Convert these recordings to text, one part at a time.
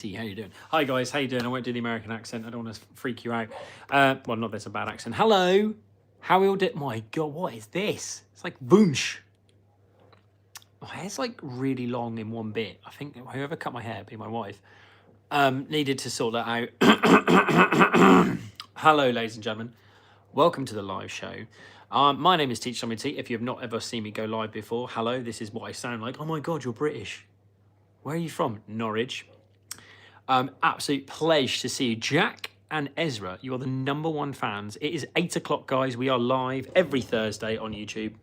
How you doing? Hi guys, how you doing? I won't do the American accent. I don't want to freak you out. Well, not that it's a bad accent. Hello, how will it? My God, what is this? It's like boonch. My hair's like really long in one bit. I think whoever cut my hair, be my wife, needed to sort that out. Hello, ladies and gentlemen. Welcome to the live show. My name is Teach Tommy T. If you have not ever seen me go live before, hello. This is what I sound like. Oh my God, you're British. Where are you from? Norwich. Absolute pleasure to see you, Jack and Ezra. You are the #1 fans. It is 8 o'clock, guys. We are live every Thursday on YouTube,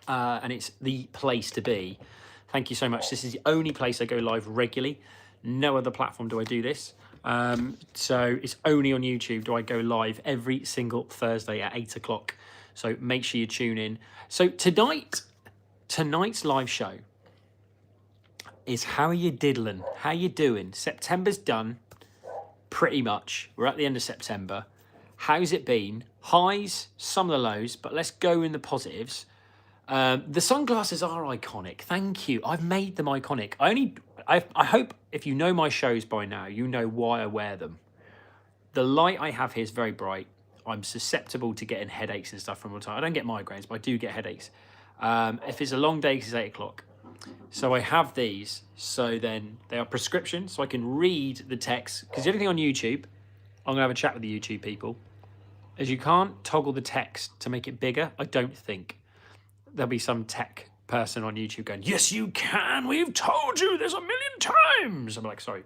and it's the place to be. Thank you so much. This is the only place I go live regularly. No other platform do I do this. So it's only on YouTube do I go live every single Thursday at 8 o'clock. So make sure you tune in. So tonight's live show is how are you diddling? How you doing? September's done, pretty much. We're at the end of September. How's it been? Highs, some of the lows, but let's go in the positives. The sunglasses are iconic. Thank you. I've made them iconic. I hope if you know my shows by now, you know why I wear them. The light I have here is very bright. I'm susceptible to getting headaches and stuff from all the time. I don't get migraines, but I do get headaches. If it's a long day, it's 8 o'clock. So I have these, so then they are prescription, so I can read the text. Because everything on YouTube, I'm going to have a chat with the YouTube people, as you can't toggle the text to make it bigger, I don't think. There'll be some tech person on YouTube going, yes, you can, we've told you this a million times. I'm like, sorry.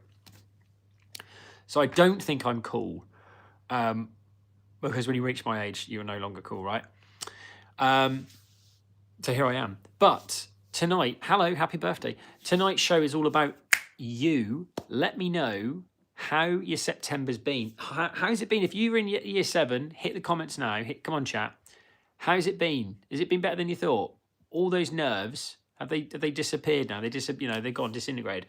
So I don't think I'm cool, because when you reach my age, you're no longer cool, right? So here I am. But tonight, hello, happy birthday. Tonight's show is all about you. Let me know how your September's been. How's it been? If you were in year 7, hit the comments now. Come on, chat. How's it been? Has it been better than you thought? All those nerves, have they disappeared now? They've gone disintegrated.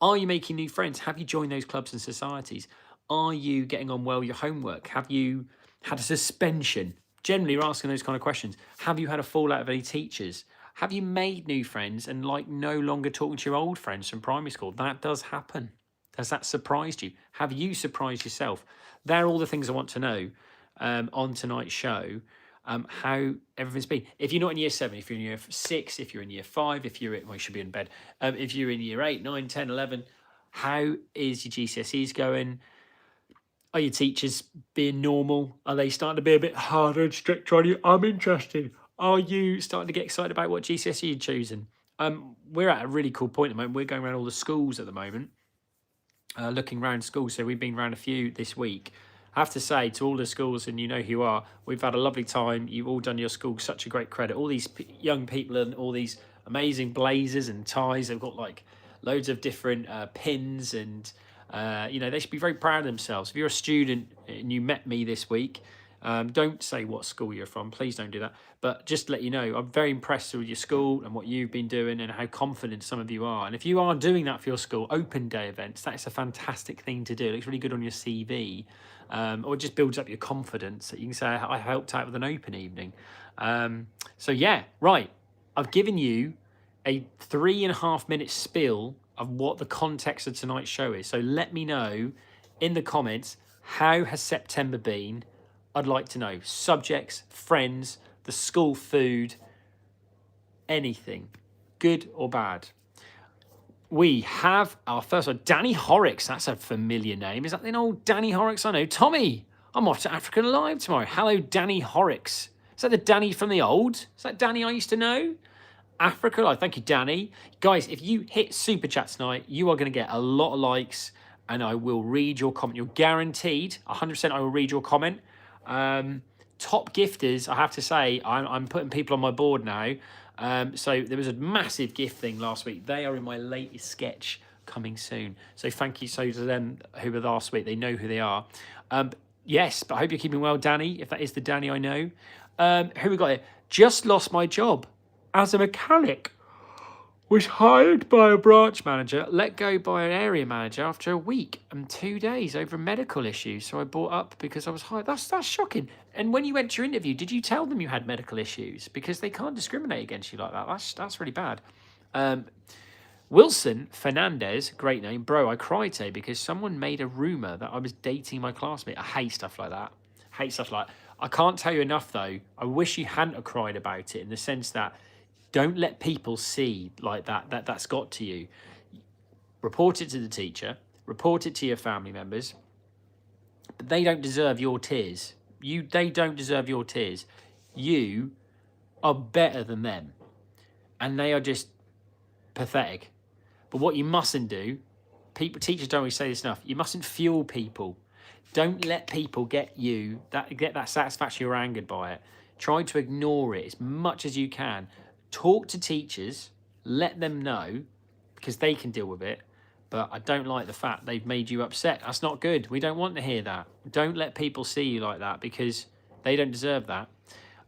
Are you making new friends? Have you joined those clubs and societies? Are you getting on well with your homework? Have you had a suspension? Generally, we're asking those kind of questions. Have you had a fallout of any teachers? Have you made new friends and no longer talking to your old friends from primary school? That does happen. Has that surprised you? Have you surprised yourself? They're all the things I want to know on tonight's show. How everything's been. If you're not in year 7, if you're in year 6, if you're in year 5, you should be in bed. If you're in year 8, 9, 10, 11, how is your GCSEs going? Are your teachers being normal? Are they starting to be a bit harder and stricter on you? I'm interested. Are you starting to get excited about what GCSE you're choosing? We're at a really cool point at the moment. We're going around all the schools at the moment, looking around schools. So we've been around a few this week. I have to say to all the schools, and you know who you are, we've had a lovely time. You've all done your school such a great credit. All these young people and all these amazing blazers and ties. They've got like loads of different pins and they should be very proud of themselves. If you're a student and you met me this week, don't say what school you're from. Please don't do that. But just to let you know, I'm very impressed with your school and what you've been doing and how confident some of you are. And if you are doing that for your school, open day events, that's a fantastic thing to do. It looks really good on your CV. Or it just builds up your confidence that you can say, I helped out with an open evening. So yeah, right. I've given you a 3.5-minute spiel of what the context of tonight's show is. So let me know in the comments, how has September been? I'd like to know. Subjects, friends, the school food, anything, good or bad. We have our first one, Danny Horrocks. That's a familiar name. Is that the old Danny Horrocks I know? Tommy, I'm off to Africa Live tomorrow. Hello, Danny Horrocks. Is that the Danny from the old? Is that Danny I used to know? Africa Live. Thank you, Danny. Guys, if you hit Super Chat tonight, you are going to get a lot of likes and I will read your comment. You're guaranteed, 100% I will read your comment. Top gifters, I have to say, I'm putting people on my board now. So there was a massive gift thing last week. They are in my latest sketch coming soon. So thank you to them who were last week. They know who they are. Yes, but I hope you're keeping well, Danny, if that is the Danny I know. Who we got here? Just lost my job as a mechanic. Was hired by a branch manager, let go by an area manager after a week and 2 days over medical issues. So I brought up because I was hired. That's shocking. And when you went to your interview, did you tell them you had medical issues? Because they can't discriminate against you like that. That's really bad. Wilson Fernandez, great name. Bro, I cried today because someone made a rumour that I was dating my classmate. I hate stuff like that. Hate stuff like that. I can't tell you enough, though. I wish you hadn't have cried about it, in the sense that don't let people see like that's got to you. Report it to the teacher. Report it to your family members. But they don't deserve your tears. They don't deserve your tears. You are better than them. And they are just pathetic. But what you mustn't do, teachers don't always say this enough, you mustn't fuel people. Don't let people get that satisfaction you're angered by it. Try to ignore it as much as you can. Talk to teachers, let them know, because they can deal with it. But I don't like the fact they've made you upset. That's not good. We don't want to hear that. Don't let people see you like that, because they don't deserve that.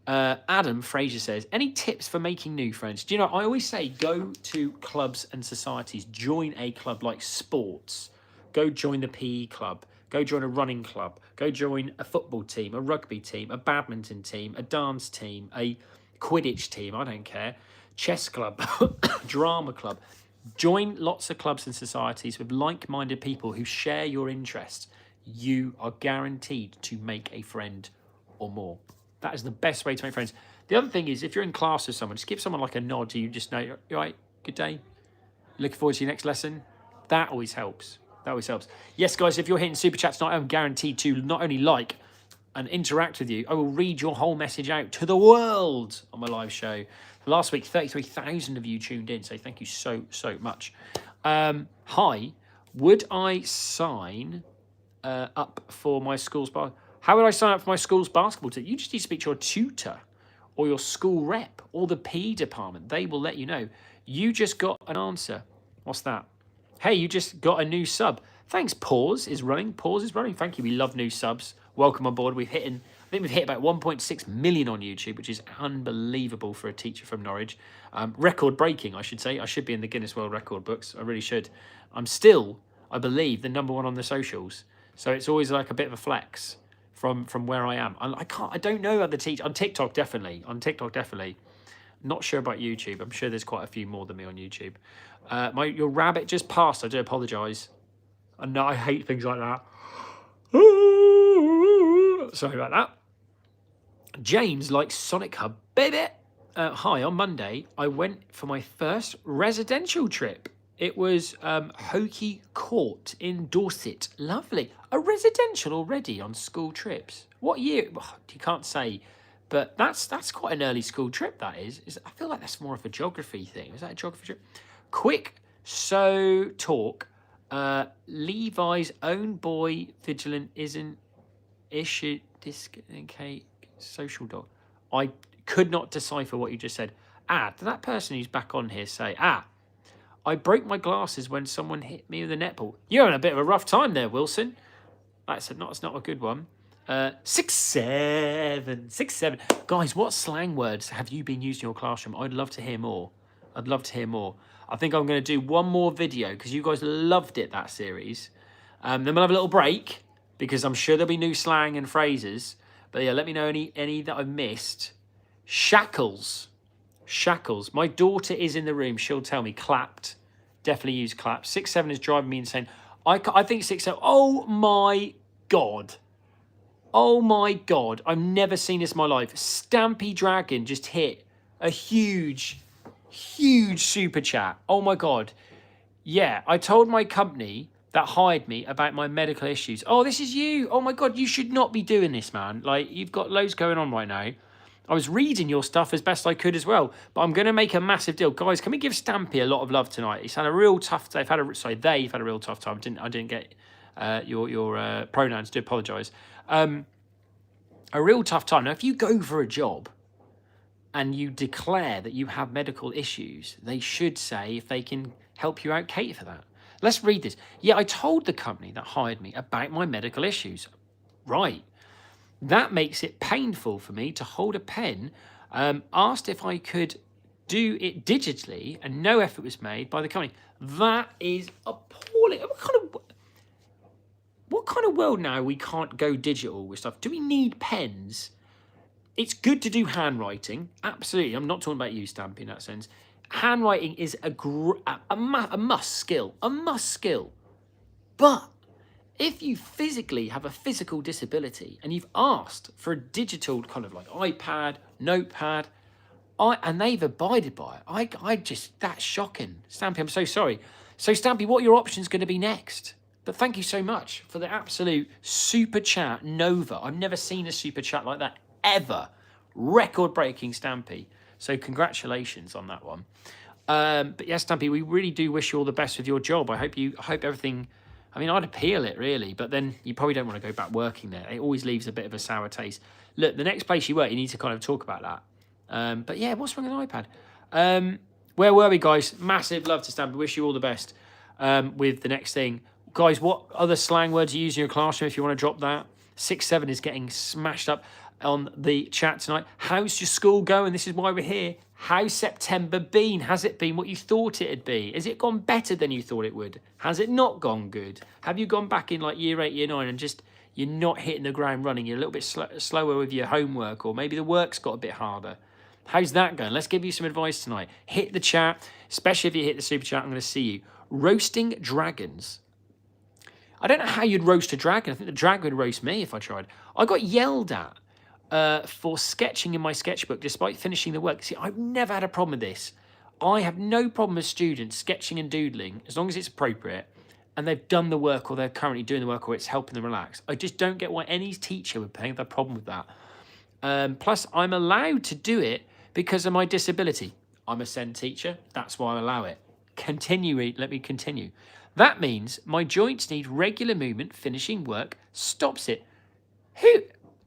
Adam Fraser says, any tips for making new friends? Do you know, I always say go to clubs and societies. Join a club like sports. Go join the PE club. Go join a running club. Go join a football team, a rugby team, a badminton team, a dance team, a Quidditch team, I don't care, chess club, drama club. Join lots of clubs and societies with like-minded people who share your interests. You are guaranteed to make a friend or more. That is the best way to make friends. The other thing is, if you're in class with someone, just give someone like a nod so you just know, you're right, good day, looking forward to your next lesson. That always helps. That always helps. Yes, guys, if you're hitting Super Chat tonight, I'm guaranteed to not only like and interact with you, I will read your whole message out to the world on my live show. Last week, 33,000 of you tuned in, so thank you so much. Hi, would I sign up for my school's How would I sign up for my school's basketball team? You just need to speak to your tutor or your school rep or the PE department. They will let you know. You just got an answer. What's that? Hey, you just got a new sub. Thanks, Pause is running. Pause is running. Thank you. We love new subs. Welcome on board. I think we've hit about 1.6 million on YouTube, which is unbelievable for a teacher from Norwich. Record breaking, I should say. I should be in the Guinness World Record books. I really should. I'm still, I believe, the #1 on the socials. So it's always like a bit of a flex from where I am. I don't know other teachers. On TikTok, definitely. Not sure about YouTube. I'm sure there's quite a few more than me on YouTube. Your rabbit just passed. I do apologise. I know I hate things like that. Sorry about that. James likes Sonic Hub, baby. Hi, on Monday, I went for my first residential trip. It was Hokey Court in Dorset. Lovely. A residential already on school trips. What year? Well, you can't say, but that's quite an early school trip, that is. I feel like that's more of a geography thing. Is that a geography trip? Quick talk. Levi's own boy vigilant isn't issued disconnect social dog. I could not decipher what you just said. Did that person who's back on here say, I broke my glasses when someone hit me with a netball. You're having a bit of a rough time there, Wilson. That's not a good one. 6'7". Guys, what slang words have you been using in your classroom? I'd love to hear more. I think I'm going to do one more video because you guys loved it, that series. Then we'll have a little break because I'm sure there'll be new slang and phrases. But yeah, let me know any that I've missed. Shackles. My daughter is in the room. She'll tell me. Clapped. Definitely use clapped. 6'7" is driving me insane. I think 6'7". Oh my God. I've never seen this in my life. Stampy Dragon just hit a huge super chat. Oh my God. Yeah, I told my company that hired me about my medical issues. Oh, this is you. Oh my God, you should not be doing this, man. Like, you've got loads going on right now. I was reading your stuff as best I could as well, but I'm going to make a massive deal. Guys, can we give Stampy a lot of love tonight? He's had a real tough day. They've had a real tough time. I didn't get your pronouns. Do apologise. A real tough time. Now, if you go for a job and you declare that you have medical issues, they should say if they can help you out, cater for that. Let's read this. Yeah, I told the company that hired me about my medical issues. Right. That makes it painful for me to hold a pen. Asked if I could do it digitally, and no effort was made by the company. That is appalling. What kind of world now we can't go digital with stuff? Do we need pens? It's good to do handwriting. Absolutely. I'm not talking about you, Stampy, in that sense. handwriting is a must skill, But if you physically have a physical disability and you've asked for a digital kind of like iPad, notepad, and they've abided by it, I just, that's shocking. Stampy, I'm so sorry. So Stampy, what are your options going to be next? But thank you so much for the absolute super chat, Nova. I've never seen a super chat like that ever. Record-breaking, Stampy. So congratulations on that one. But yes, Stampy, we really do wish you all the best with your job. I hope everything. I mean, I'd appeal it really, but then you probably don't want to go back working there. It always leaves a bit of a sour taste. Look, the next place you work, you need to kind of talk about that. But yeah, what's wrong with an iPad? Where were we, guys? Massive love to Stampy. Wish you all the best with the next thing. Guys, what other slang words you use in your classroom if you want to drop that? 6-7 is getting smashed up on the chat tonight. How's your school going? This is why we're here. How's September been? Has it been what you thought it'd be? Has it gone better than you thought it would? Has it not gone good? Have you gone back in like year 8, year 9 and just you're not hitting the ground running? You're a little bit slower with your homework, or maybe the work's got a bit harder. How's that going? Let's give you some advice tonight. Hit the chat, especially if you hit the super chat. I'm going to see you. Roasting dragons. I don't know how you'd roast a dragon. I think the dragon would roast me if I tried. I got yelled at for sketching in my sketchbook despite finishing the work. See, I've never had a problem with this. I have no problem with students sketching and doodling as long as it's appropriate and they've done the work or they're currently doing the work or it's helping them relax. I just don't get why any teacher would have a problem with that. Plus, I'm allowed to do it because of my disability. I'm a SEND teacher. That's why I allow it. Let me continue. That means my joints need regular movement. Finishing work stops it. Who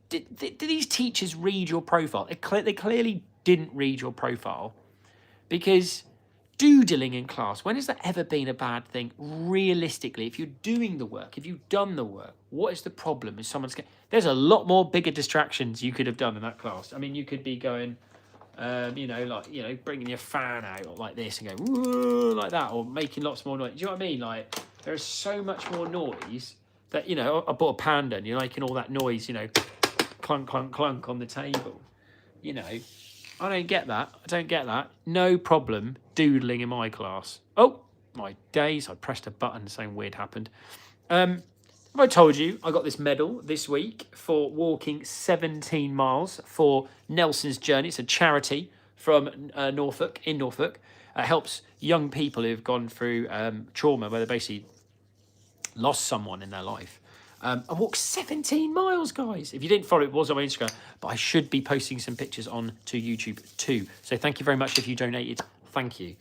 did these teachers read your profile? They clearly didn't read your profile, because doodling in class, when has that ever been a bad thing? Realistically, if you're doing the work, if you've done the work, what is the problem? Is someone's there's a lot more bigger distractions you could have done in that class. I mean, you could be going, bringing your fan out like this and go like that, or making lots more noise. Do you know what I mean? Like, there is so much more noise that, I bought a panda and you're making all that noise, clunk, clunk, clunk on the table. I don't get that. No problem doodling in my class. Oh, my days. I pressed a button, something weird happened. Have I told you I got this medal this week for walking 17 miles for Nelson's Journey? It's a charity from Norfolk. It helps young people who've gone through trauma where they basically lost someone in their life. I walked 17 miles, guys. If you didn't follow, it was on my Instagram, but I should be posting some pictures on to YouTube too. So thank you very much if you donated. Thank you.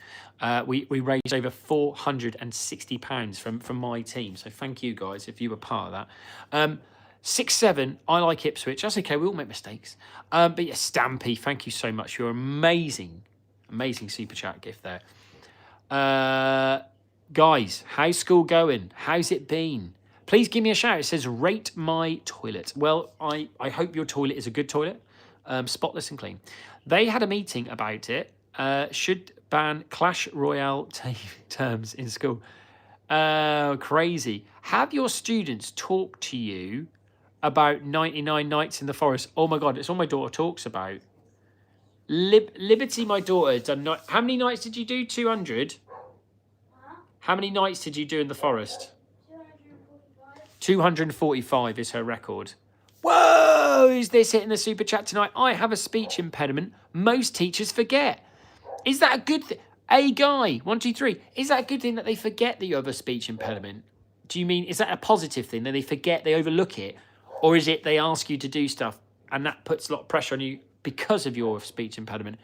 We raised over £460 from my team. So thank you, guys, if you were part of that. 6-7, I like Ipswich. That's okay. We all make mistakes. But yeah, Stampy, thank you so much. You're amazing super chat gift there. Guys, how's school going? How's it been? Please give me a shout. It says, rate my toilet. Well, I hope your toilet is a good toilet, spotless and clean. They had a meeting about it. Should ban Clash Royale terms in school. Crazy. Have your students talk to you about 99 Nights in the Forest? Oh my God, it's all my daughter talks about. Liberty, my daughter, done how many nights did you do? 200? Huh? How many nights did you do in the forest? 245 is her record. Whoa, is this hitting the super chat tonight? I have a speech impediment. Most teachers forget. Is that a good thing? A guy, 1, 2, 3. Is that a good thing that they forget that you have a speech impediment? Do you mean, is that a positive thing that they forget, they overlook it? Or is it they ask you to do stuff and that puts a lot of pressure on you because of your speech impediment?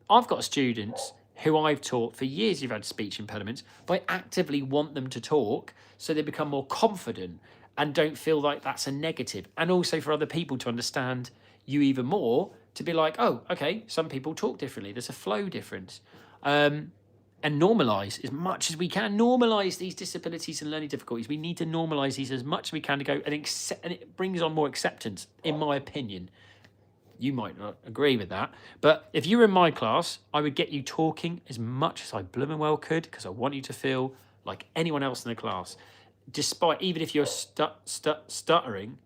I've got students who I've taught for years who've had speech impediments, but I actively want them to talk so they become more confident and don't feel like that's a negative. And also for other people to understand you even more, to be like, oh, okay, some people talk differently. There's a flow difference. And normalise as much as we can. Normalise these disabilities and learning difficulties. We need to normalise these as much as we can to go and it brings on more acceptance, in my opinion. You might not agree with that. But if you were in my class, I would get you talking as much as I blooming well could, because I want you to feel like anyone else in the class. Despite, even if you're stuttering,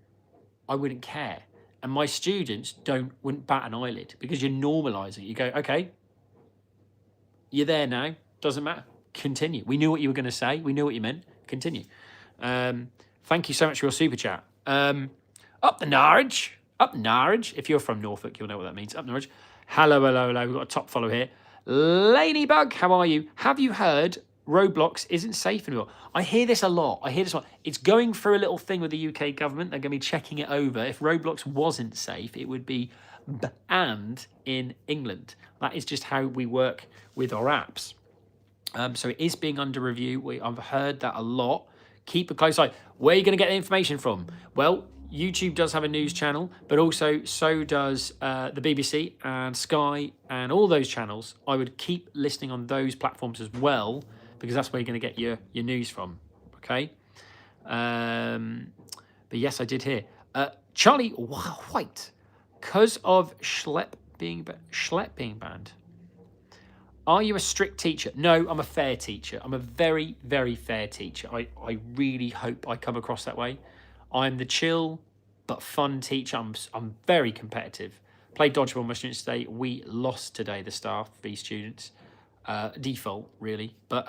I wouldn't care. And my students wouldn't bat an eyelid because you're normalising. You go, okay, You're there now. Doesn't matter. Continue. We knew what you were going to say. We knew what you meant. Continue. Thank you so much for your super chat. Up the Norwich. Up Norwich. If you're from Norfolk, you'll know what that means. Up Norwich. Hello, hello, hello. We've got a top follow here. Lanybug, how are you? Have you heard Roblox isn't safe anymore? I hear this a lot. I hear this one. It's going through a little thing with the UK government. They're going to be checking it over. If Roblox wasn't safe, it would be banned in England. That is just how we work with our apps. So it is being under review. I've heard that a lot. Keep a close eye. Where are you going to get the information from? Well, YouTube does have a news channel, but also so does the BBC and Sky and all those channels. I would keep listening on those platforms as well, because that's where you're going to get your news from. Okay. But yes, I did hear. Charlie White, because of Schlepp being banned. Are you a strict teacher? No, I'm a fair teacher. I'm a very, very fair teacher. I really hope I come across that way. I'm the chill but fun teacher. I'm very competitive. Played dodgeball with my students today. We lost today, the staff, the students. Default, really. But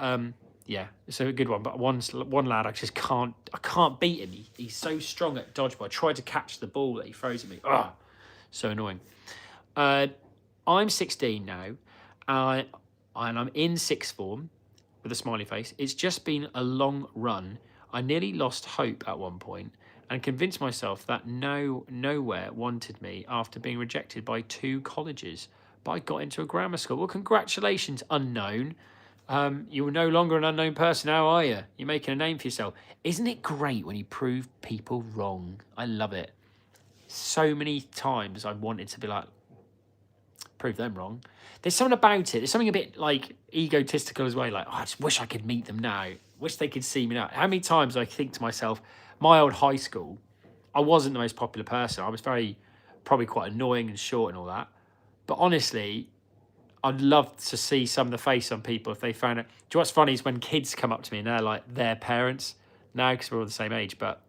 yeah, it's a good one. But one lad, I can't beat him. He's so strong at dodgeball. I tried to catch the ball that he throws at me. Oh, so annoying. I'm 16 now. And I'm in sixth form with a smiley face. It's just been a long run. I nearly lost hope at one point and convinced myself that nowhere wanted me after being rejected by 2 colleges. But I got into a grammar school. Well, congratulations, unknown. You're no longer an unknown person now, are you? You're making a name for yourself. Isn't it great when you prove people wrong? I love it. So many times I wanted to be like, prove them wrong. There's something about it. There's something a bit like egotistical as well. Like, oh, I just wish I could meet them now. Wish they could see me now. How many times I think to myself, my old high school, I wasn't the most popular person. I was probably quite annoying and short and all that. But honestly, I'd love to see some of the face on people if they found it. Do you know what's funny is when kids come up to me and they're like their parents now, because we're all the same age, but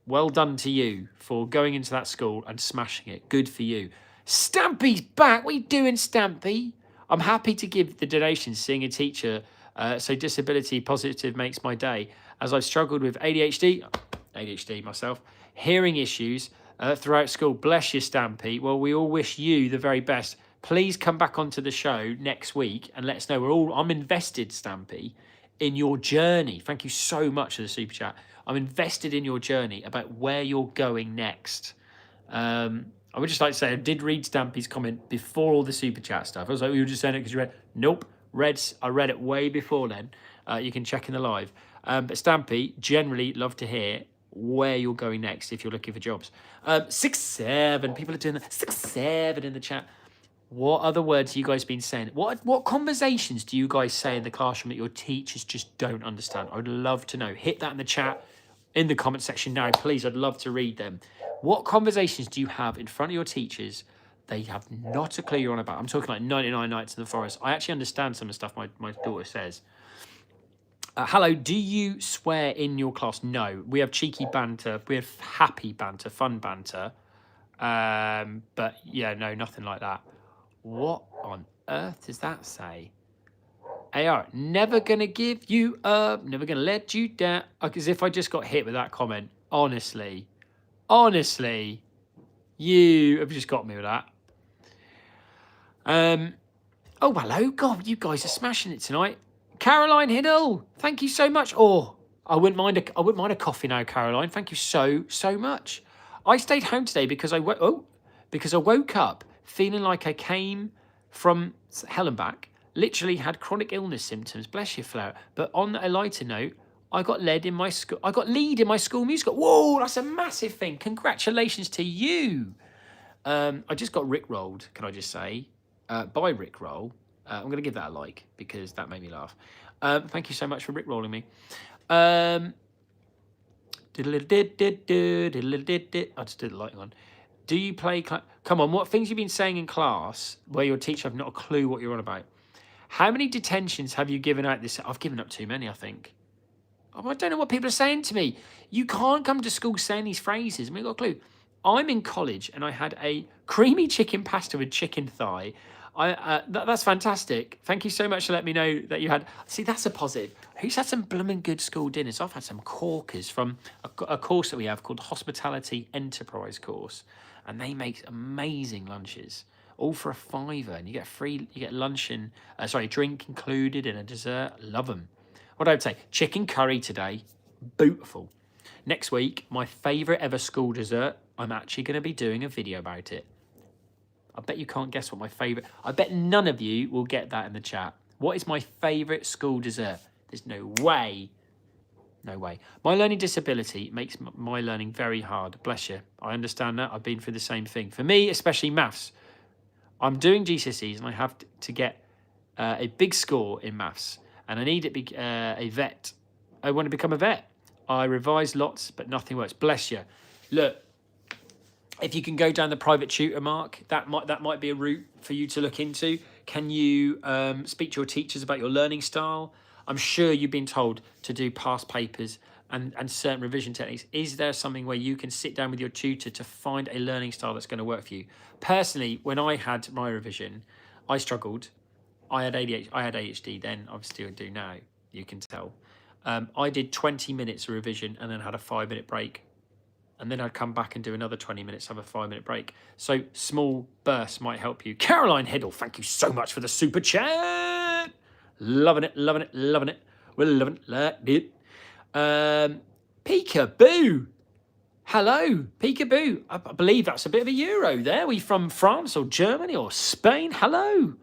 well done to you for going into that school and smashing it. Good for you. Stampy's back. What are you doing, Stampy? I'm happy to give the donations, seeing a teacher, so disability positive makes my day. As I've struggled with ADHD myself, hearing issues throughout school. Bless you, Stampy. Well, we all wish you the very best. Please come back onto the show next week and let us know. I'm invested, Stampy, in your journey. Thank you so much for the super chat. I'm invested in your journey about where you're going next. I would just like to say I did read Stampy's comment before all the super chat stuff. I was like, you were just saying it because you read. Nope, I read it way before then. You can check in the live. But Stampy, generally love to hear where you're going next if you're looking for jobs. 6-7, people are doing that. 6-7 in the chat. What other words have you guys been saying? What conversations do you guys say in the classroom that your teachers just don't understand? I would love to know. Hit that in the chat, in the comment section now, please. I'd love to read them. What conversations do you have in front of your teachers they have not a clue you're on about? I'm talking like 99 Nights in the Forest. I actually understand some of the stuff my daughter says. Hello, do you swear in your class? No. We have cheeky banter. We have happy banter, fun banter. But yeah, no, nothing like that. What on earth does that say? AR, never going to give you up, never going to let you down. As if I just got hit with that comment. Honestly, you have just got me with that. Oh, hello. God, you guys are smashing it tonight. Caroline Hiddle, thank you so much. Oh, I wouldn't mind a coffee now, Caroline. Thank you so much. I stayed home today because I woke up feeling like I came from hell and back. Literally had chronic illness symptoms. Bless you, Flower. But on a lighter note, I got lead in my school musical. Whoa, that's a massive thing. Congratulations to you. I just got rickrolled, can I just say, by Rickroll. I'm going to give that a like because that made me laugh. Thank you so much for rickrolling me. I just did the lighting on. Do you play... Come on, what things you've been saying in class where your teacher have not a clue what you're on about? How many detentions have you given out this... I've given up too many, I think. I don't know what people are saying to me. You can't come to school saying these phrases. I mean, I've got a clue. I'm in college and I had a creamy chicken pasta with chicken thigh. That's fantastic. Thank you so much for letting me know that you had. See, that's a positive. Who's had some blooming good school dinners? I've had some corkers from a course that we have called Hospitality Enterprise course, and they make amazing lunches, all for £5, and you get free. You get lunch and drink included and a dessert. Love them. What I would say, chicken curry today, beautiful. Next week, my favourite ever school dessert. I'm actually going to be doing a video about it. I bet you can't guess what my favourite... I bet none of you will get that in the chat. What is my favourite school dessert? There's no way. No way. My learning disability makes my learning very hard. Bless you. I understand that. I've been through the same thing. For me, especially maths. I'm doing GCSEs and I have to get a big score in maths. And I need to be a vet. I want to become a vet. I revise lots, but nothing works. Bless you. Look. If you can go down the private tutor, Mark, that might be a route for you to look into. Can you speak to your teachers about your learning style? I'm sure you've been told to do past papers and certain revision techniques. Is there something where you can sit down with your tutor to find a learning style that's going to work for you? Personally, when I had my revision, I struggled. I had ADHD then, obviously I do now, you can tell. I did 20 minutes of revision and then had a 5-minute break. And then I'd come back and do another 20 minutes, have a 5-minute break. So small bursts might help you. Caroline Hiddle, thank you so much for the super chat. Loving it, loving it, loving it. We're loving it. Peekaboo. Hello, Peekaboo. I believe that's a bit of a Euro there. Are we from France or Germany or Spain? Hello.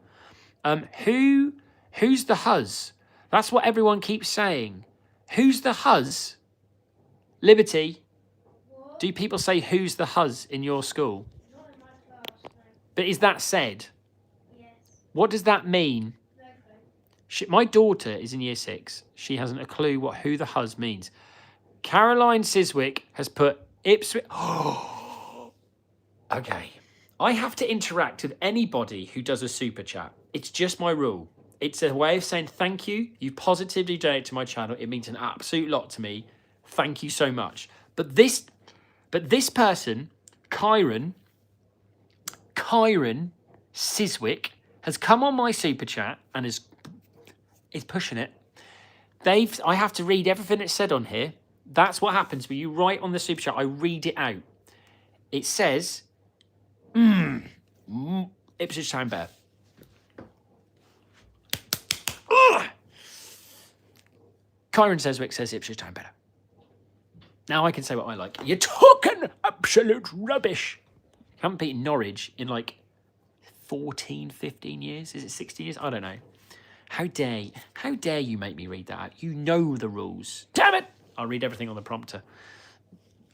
Who's the huzz? That's what everyone keeps saying. Who's the huzz? Liberty. Do people say who's the huzz in your school? Not in my class, no. But is that said? Yes. What does that mean? No clue. My daughter is in year 6. She hasn't a clue what who the huzz means. Caroline Siswick has put Ipswich. Oh, okay. I have to interact with anybody who does a super chat. It's just my rule. It's a way of saying thank you. You've positively donated to my channel. It means an absolute lot to me. Thank you so much. But this person, Kyron Siswick, has come on my super chat and is pushing it. I have to read everything that's said on here. That's what happens when you write on the super chat. I read it out. It says, Ipswich Town Bear. Kyron Siswick says Ipswich Town Bear. Now I can say what I like. You're talking absolute rubbish. I haven't beaten Norwich in like 14, 15 years. Is it 16 years? I don't know. How dare you make me read that out? You know the rules. Damn it! I'll read everything on the prompter.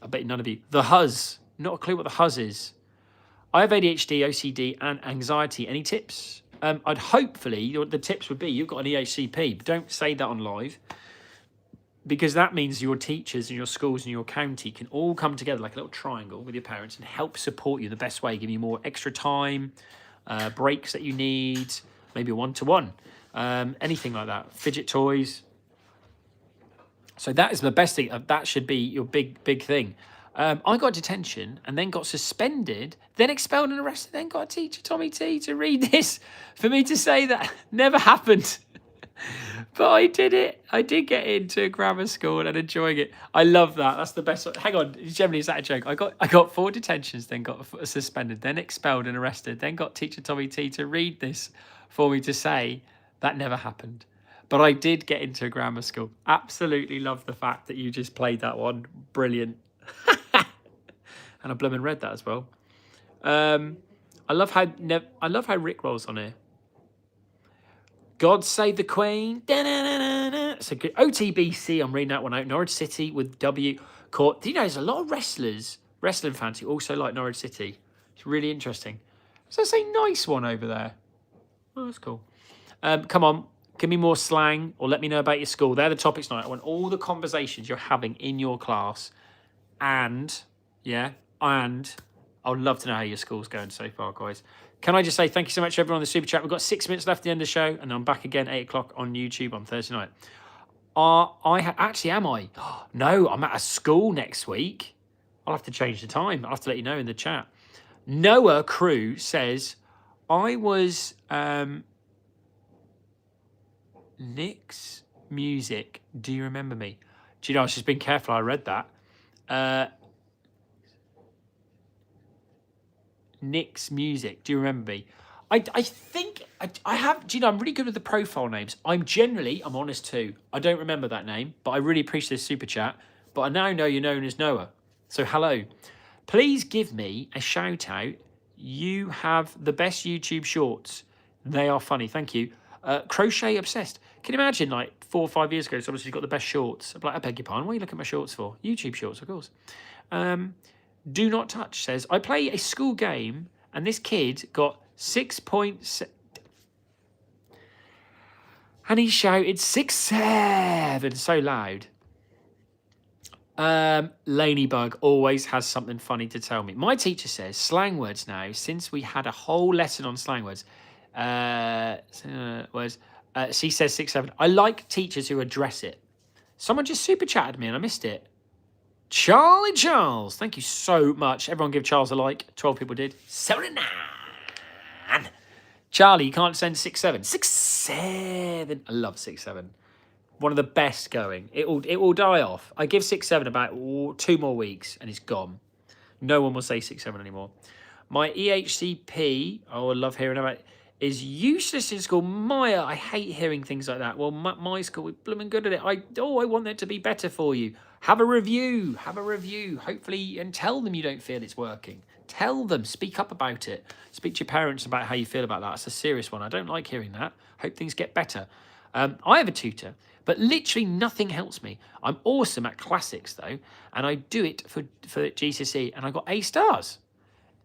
I bet none of you. The huzz. Not a clue what the huzz is. I have ADHD, OCD, and anxiety. Any tips? I'd hopefully, the tips would be, you've got an EHCP, but don't say that on live. Because that means your teachers and your schools and your county can all come together like a little triangle with your parents and help support you the best way, give you more extra time, breaks that you need, maybe a one-to-one, anything like that, fidget toys. So that is the best thing. That should be your big thing. I got detention and then got suspended, then expelled and arrested, then got a teacher, Tommy T, to read this for me to say that never happened. But I did it. I did get into grammar school and enjoying it. I love that. That's the best. Hang on. Generally, is that a joke? I got 4 detentions, then got suspended, then expelled and arrested, then got teacher Tommy T to read this for me to say that never happened. But I did get into grammar school. Absolutely love the fact that you just played that one. Brilliant. And I blooming read that as well. I love how Rick rolls on here. God Save the Queen. So good. OTBC, I'm reading that one out. Norwich City with W. Court. Do you know there's a lot of wrestling fans who also like Norwich City. It's really interesting. So that's a nice one over there. Oh, that's cool. Come on, give me more slang or let me know about your school. They're the topics tonight. I want all the conversations you're having in your class. And I'd love to know how your school's going so far, guys. Can I just say thank you so much to everyone on the super chat. We've got 6 minutes left at the end of the show, and I'm back again 8 o'clock on YouTube on Thursday night. Actually, am I? No, I'm at a school next week. I'll have to change the time. I'll have to let you know in the chat. Noah Crew says, I was Nick's music. Do you remember me? Do you know? I was just being careful. I read that. Nick's music. Do you remember me? I think I have. Do you know? I'm really good with the profile names. I'm honest too. I don't remember that name, but I really appreciate this super chat. But I now know you're known as Noah. So hello. Please give me a shout out. You have the best YouTube shorts. They are funny. Thank you. Crochet obsessed. Can you imagine, like 4 or 5 years ago, someone said, got the best shorts. I'm like, I beg your pardon. What are you looking at my shorts for? YouTube shorts, of course. Do Not Touch says, I play a school game and this kid got 6 points. And he shouted 6-7 so loud. Lanybug always has something funny to tell me. My teacher says slang words now, since we had a whole lesson on slang words, she says 6-7. I like teachers who address it. Someone just super chatted me and I missed it. Charlie Charles, thank you so much. Everyone give Charles a like. 12 people did. 79. Charlie, you can't send 6-7. 6-7. I love 6-7. One of the best going. It will die off. I give 6-7 about 2 more weeks and it's gone. No one will say 6-7 anymore. My EHCP, I love hearing about it, is useless in school. Maya, I hate hearing things like that. Well, my school, we're blooming good at it. I want that to be better for you. Have a review. Hopefully, and tell them you don't feel it's working. Tell them. Speak up about it. Speak to your parents about how you feel about that. It's a serious one. I don't like hearing that. Hope things get better. I have a tutor, but literally nothing helps me. I'm awesome at classics, though, and I do it for GCSE, and I got A stars.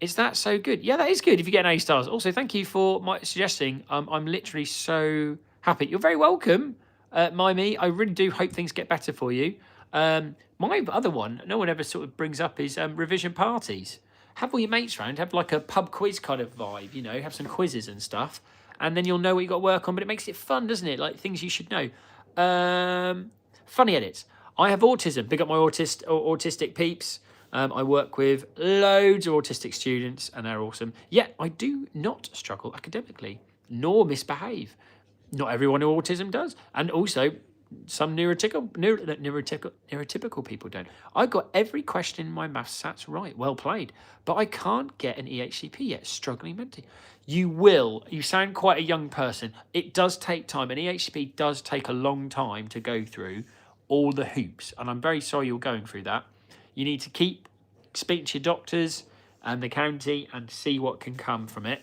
Is that so good? Yeah, that is good if you get an A stars. Also, thank you for suggesting. I'm literally so happy. You're very welcome, Mimey. I really do hope things get better for you. My other one, no one ever sort of brings up, is revision parties. Have all your mates round, have like a pub quiz kind of vibe, you know, have some quizzes and stuff. And then you'll know what you've got to work on, but it makes it fun, doesn't it? Like things you should know. Funny edits. I have autism. Big up my autistic peeps. I work with loads of autistic students and they're awesome. Yet I do not struggle academically, nor misbehave. Not everyone with autism does. And also some neurotypical people don't. I got every question in my maths sats right. Well played. But I can't get an EHCP yet. Struggling mentally. You will. You sound quite a young person. It does take time. An EHCP does take a long time to go through all the hoops. And I'm very sorry you're going through that. You need to keep speaking to your doctors and the county and see what can come from it.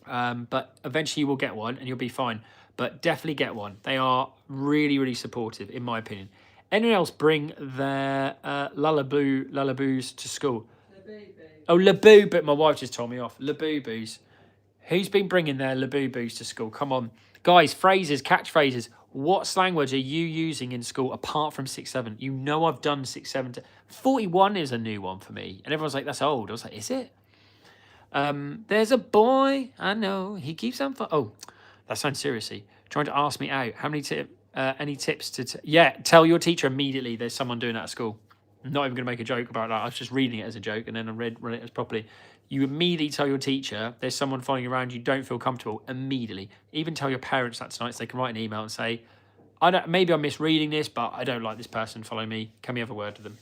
But eventually you will get one and you'll be fine. But definitely get one. They are really, really supportive, in my opinion. Anyone else bring their lullaboos to school? Oh, Laboo, but my wife just told me off. Laboobos. Who's been bringing their Laboobos to school? Come on. Guys, phrases, catchphrases. What slang words are you using in school apart from 6-7? You know I've done 6-7. 41 is a new one for me. And everyone's like, that's old. I was like, is it? There's a boy, I know, he keeps on... Oh, that sounds seriously. Trying to ask me out. How many any tips to... Yeah, tell your teacher immediately there's someone doing that at school. I'm not even going to make a joke about that. I was just reading it as a joke and then I read it as properly. You immediately tell your teacher there's someone following you around you don't feel comfortable. Immediately. Even tell your parents that tonight so they can write an email and say, maybe I'm misreading this, but I don't like this person following me. Can we have a word with them?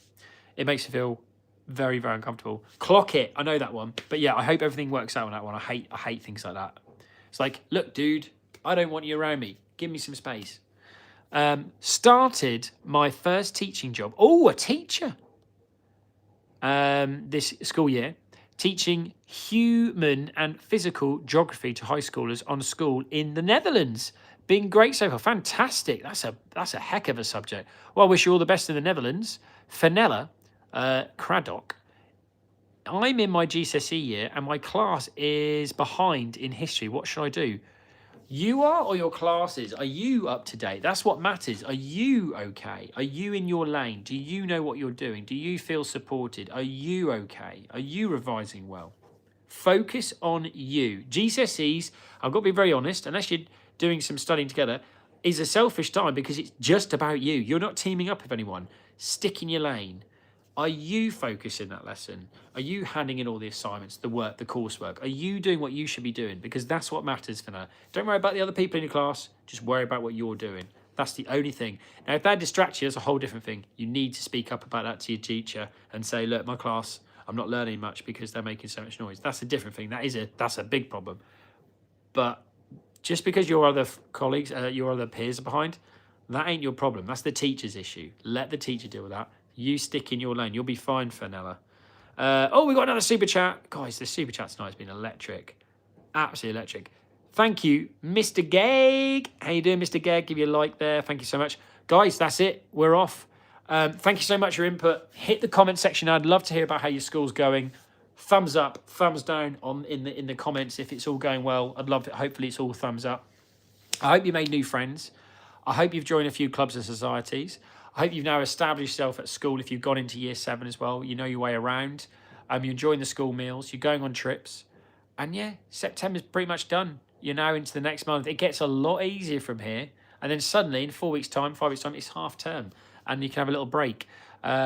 It makes you feel very, very uncomfortable. Clock it. I know that one. But yeah, I hope everything works out on that one. I hate things like that. It's like, look, dude, I don't want you around me. Give me some space. Started my first teaching job. Oh, a teacher. This school year. Teaching human and physical geography to high schoolers on school in the Netherlands. Been great so far. Fantastic. That's a heck of a subject. Well, I wish you all the best in the Netherlands. Fenella Craddock. I'm in my GCSE year and my class is behind in history. What should I do? You are, or your classes? Are you up to date? That's what matters. Are you okay? Are you in your lane? Do you know what you're doing? Do you feel supported? Are you okay? Are you revising well? Focus on you. GCSEs, I've got to be very honest, unless you're doing some studying together, is a selfish time because it's just about you. You're not teaming up with anyone. Stick in your lane. Are you focusing that lesson? Are you handing in all the assignments, the work, the coursework? Are you doing what you should be doing? Because that's what matters for now. Don't worry about the other people in your class. Just worry about what you're doing. That's the only thing. Now, if that distracts you, that's a whole different thing. You need to speak up about that to your teacher and say, look, my class, I'm not learning much because they're making so much noise. That's a different thing. That's a big problem. But just because your other colleagues, your other peers are behind, that ain't your problem. That's the teacher's issue. Let the teacher deal with that. You stick in your lane. You'll be fine, Fenella. Oh, we got another super chat. Guys, the super chat tonight has been electric. Absolutely electric. Thank you, Mr. Gag. How you doing, Mr. Gag? Give you a like there. Thank you so much. Guys, that's it. We're off. Thank you so much for your input. Hit the comment section. I'd love to hear about how your school's going. Thumbs up, thumbs down in the comments if it's all going well. I'd love it. Hopefully it's all thumbs up. I hope you made new friends. I hope you've joined a few clubs and societies. I hope you've now established yourself at school if you've gone into year 7 as well. You know your way around. You're enjoying the school meals. You're going on trips. And yeah, September's pretty much done. You're now into the next month. It gets a lot easier from here. And then suddenly in 4 weeks' time, 5 weeks' time, it's half term. And you can have a little break.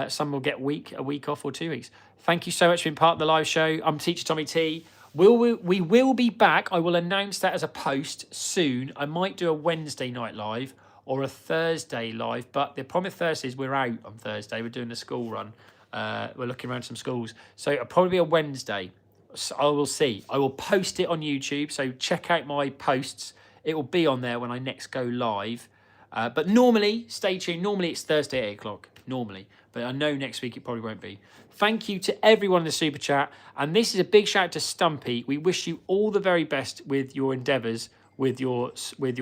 Some will get a week off or 2 weeks. Thank you so much for being part of the live show. I'm Teacher Tommy T. We will be back. I will announce that as a post soon. I might do a Wednesday night live or a Thursday live, but the problem with Thursday is we're out on Thursday. We're doing the school run. We're looking around some schools. So it'll probably be a Wednesday. So I will see. I will post it on YouTube, so check out my posts. It will be on there when I next go live. But normally, stay tuned. Normally it's Thursday at 8 o'clock. Normally. But I know next week it probably won't be. Thank you to everyone in the super chat. And this is a big shout out to Stumpy. We wish you all the very best with your endeavours, with your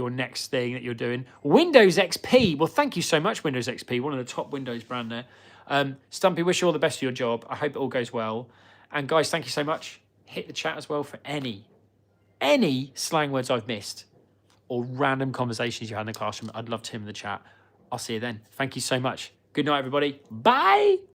next thing that you're doing. Windows XP. Well, thank you so much, Windows XP. One of the top Windows brand there. Stumpy, wish you all the best for your job. I hope it all goes well. And guys, thank you so much. Hit the chat as well for any slang words I've missed or random conversations you had in the classroom. I'd love to hear them in the chat. I'll see you then. Thank you so much. Good night, everybody. Bye.